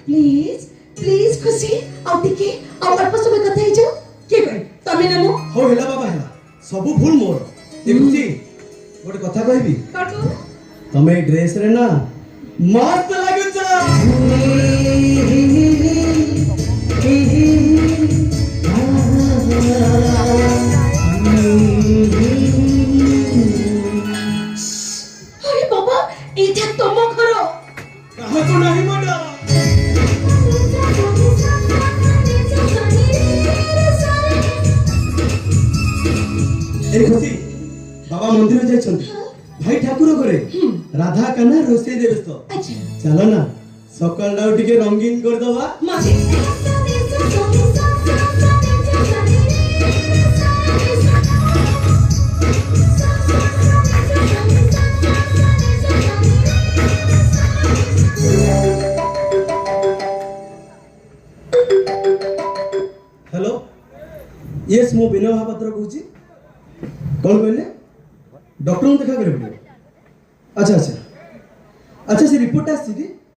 please please खुशी आउ टिके आउ अल्प समय कथा हे जाओ के कहि तमे ना मो हो हेला बाबा हेला सब भूल मोर ए खुशी गोटे कथा कहबी काटो तमे ड्रेस रे ना मस्त लागुछ अरे बाबा एटा तम घर कहा तो नहीं मडा ए खुशी बाबा मंदिर जाय छन भाई ठाकुर घरे राधा कान्हा रोसे देबे तो अच्छा चलो ना सकाल डाउ टिके रंगीन कर दवा माजे हेलो यस मो विनय महापात्र कहूची कौन कहले डॉक्टर को देखा करे अच्छा अच्छा अच्छा से रिपोर्ट आसी